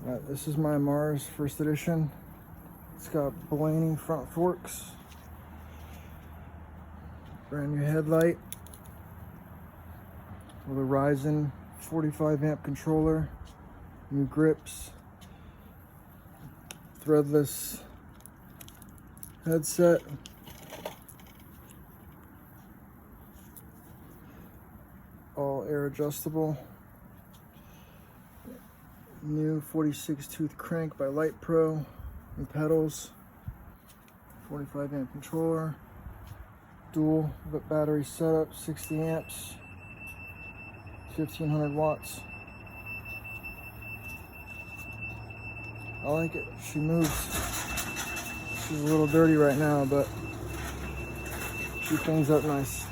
This is my Mars first edition. It's got Blaney front forks, brand new headlight with a Ryzen 45 amp controller, new grips, threadless headset, all air adjustable, new 46 tooth crank by Light Pro, new pedals, 45 amp controller, dual battery setup, 60 amps, 1500 watts. I like it. She moves. She's a little dirty right now, but she cleans up nice.